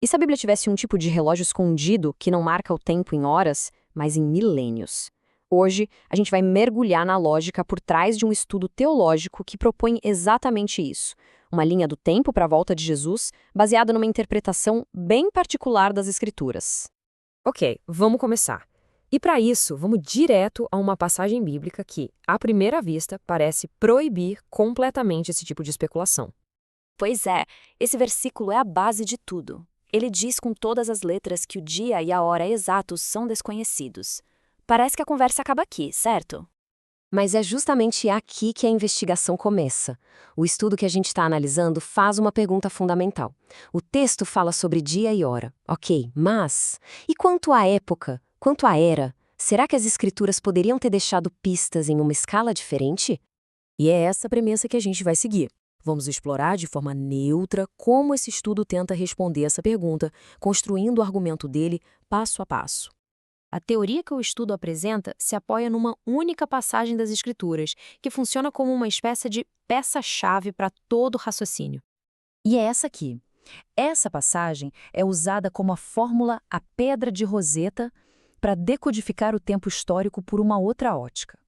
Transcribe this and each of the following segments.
E se a Bíblia tivesse um tipo de relógio escondido que não marca o tempo em horas, mas em milênios? Hoje, a gente vai mergulhar na lógica por trás de um estudo teológico que propõe exatamente isso. Uma linha do tempo para a volta de Jesus, baseada numa interpretação bem particular das Escrituras. Ok, vamos começar. E para isso, vamos direto a uma passagem bíblica que, à primeira vista, parece proibir completamente esse tipo de especulação. Pois é, esse versículo é a base de tudo. Ele diz com todas as letras que o dia e a hora exatos são desconhecidos. Parece que a conversa acaba aqui, certo? Mas é justamente aqui que a investigação começa. O estudo que a gente está analisando faz uma pergunta fundamental. O texto fala sobre dia e hora, ok, mas e quanto à época, quanto à era? Será que as escrituras poderiam ter deixado pistas em uma escala diferente? E é essa a premissa que a gente vai seguir. Vamos explorar de forma neutra como esse estudo tenta responder essa pergunta, construindo o argumento dele passo a passo. A teoria que o estudo apresenta se apoia numa única passagem das Escrituras, que funciona como uma espécie de peça-chave para todo o raciocínio. E é essa aqui. Essa passagem é usada como a fórmula a pedra de Roseta para decodificar o tempo histórico por uma outra ótica.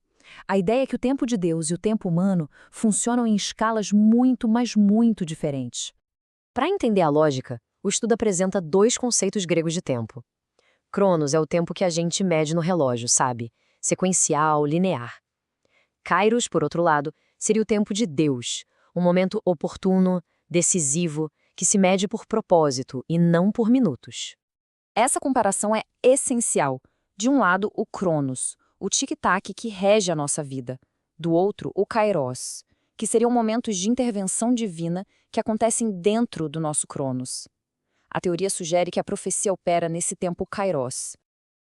A ideia é que o tempo de Deus e o tempo humano funcionam em escalas muito, mas muito diferentes. Para entender a lógica, o estudo apresenta dois conceitos gregos de tempo. Cronos é o tempo que a gente mede no relógio, sabe? Sequencial, linear. Kairos, por outro lado, seria o tempo de Deus, um momento oportuno, decisivo, que se mede por propósito e não por minutos. Essa comparação é essencial. De um lado, o Cronos, o tic-tac que rege a nossa vida. Do outro, o Kairos, que seriam momentos de intervenção divina que acontecem dentro do nosso Cronos. A teoria sugere que a profecia opera nesse tempo Kairos.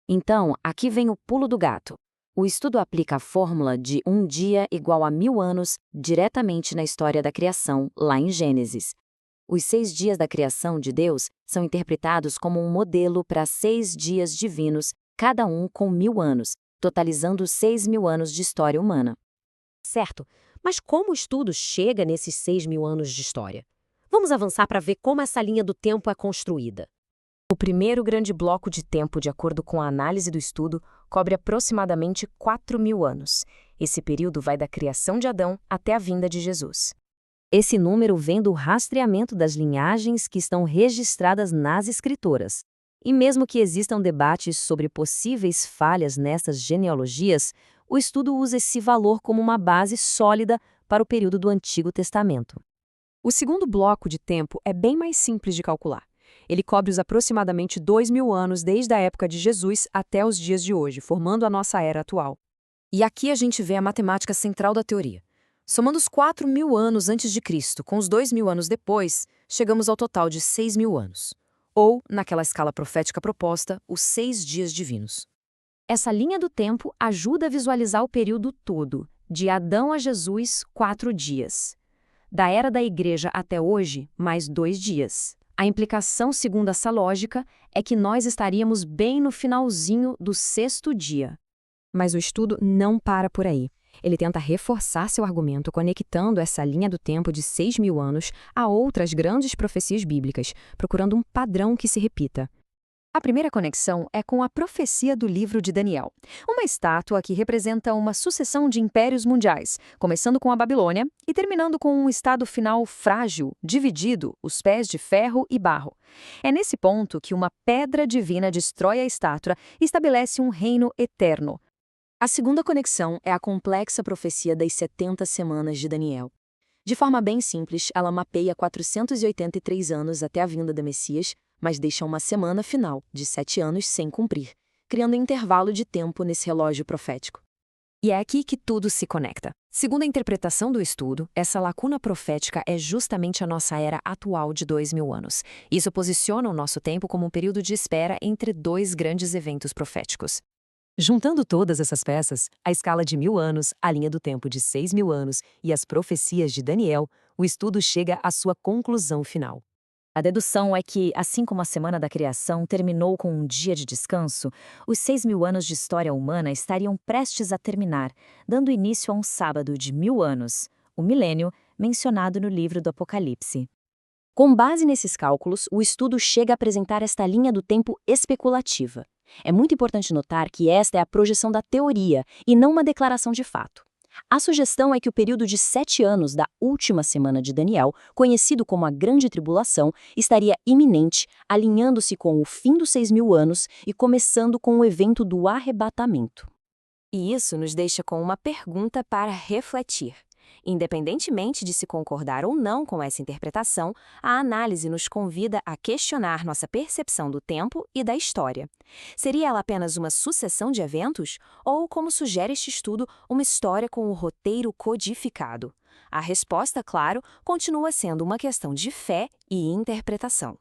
Então, aqui vem o pulo do gato. O estudo aplica a fórmula de um dia igual a 1000 anos diretamente na história da criação, lá em Gênesis. Os 6 dias da criação de Deus são interpretados como um modelo para 6 dias divinos, cada um com 1000 anos, totalizando 6.000 anos de história humana. Certo, mas como o estudo chega nesses 6.000 anos de história? Vamos avançar para ver como essa linha do tempo é construída. O primeiro grande bloco de tempo, de acordo com a análise do estudo, cobre aproximadamente 4.000 anos. Esse período vai da criação de Adão até a vinda de Jesus. Esse número vem do rastreamento das linhagens que estão registradas nas Escrituras. E mesmo que existam debates sobre possíveis falhas nessas genealogias, o estudo usa esse valor como uma base sólida para o período do Antigo Testamento. O segundo bloco de tempo é bem mais simples de calcular. Ele cobre os aproximadamente 2.000 anos desde a época de Jesus até os dias de hoje, formando a nossa era atual. E aqui a gente vê a matemática central da teoria. Somando os 4.000 anos antes de Cristo com os 2.000 anos depois, chegamos ao total de 6.000 anos. Ou, naquela escala profética proposta, os 6 dias divinos. Essa linha do tempo ajuda a visualizar o período todo, de Adão a Jesus, 4 dias. Da era da Igreja até hoje, mais 2 dias. A implicação, segundo essa lógica, é que nós estaríamos bem no finalzinho do 6º dia. Mas o estudo não para por aí. Ele tenta reforçar seu argumento conectando essa linha do tempo de 6.000 anos a outras grandes profecias bíblicas, procurando um padrão que se repita. A primeira conexão é com a profecia do livro de Daniel, uma estátua que representa uma sucessão de impérios mundiais, começando com a Babilônia e terminando com um estado final frágil, dividido, os pés de ferro e barro. É nesse ponto que uma pedra divina destrói a estátua e estabelece um reino eterno. A segunda conexão é a complexa profecia das 70 semanas de Daniel. De forma bem simples, ela mapeia 483 anos até a vinda do Messias, mas deixa uma semana final, de 7 anos, sem cumprir, criando um intervalo de tempo nesse relógio profético. E é aqui que tudo se conecta. Segundo a interpretação do estudo, essa lacuna profética é justamente a nossa era atual de 2.000 anos. Isso posiciona o nosso tempo como um período de espera entre dois grandes eventos proféticos. Juntando todas essas peças, a escala de 1.000 anos, a linha do tempo de 6.000 anos e as profecias de Daniel, o estudo chega à sua conclusão final. A dedução é que, assim como a semana da criação terminou com um dia de descanso, os 6.000 anos de história humana estariam prestes a terminar, dando início a um sábado de 1.000 anos, o milênio mencionado no livro do Apocalipse. Com base nesses cálculos, o estudo chega a apresentar esta linha do tempo especulativa. É muito importante notar que esta é a projeção da teoria e não uma declaração de fato. A sugestão é que o período de 7 anos da última semana de Daniel, conhecido como a Grande Tribulação, estaria iminente, alinhando-se com o fim dos 6.000 anos e começando com o evento do arrebatamento. E isso nos deixa com uma pergunta para refletir. Independentemente de se concordar ou não com essa interpretação, a análise nos convida a questionar nossa percepção do tempo e da história. Seria ela apenas uma sucessão de eventos ou, como sugere este estudo, uma história com o roteiro codificado? A resposta, claro, continua sendo uma questão de fé e interpretação.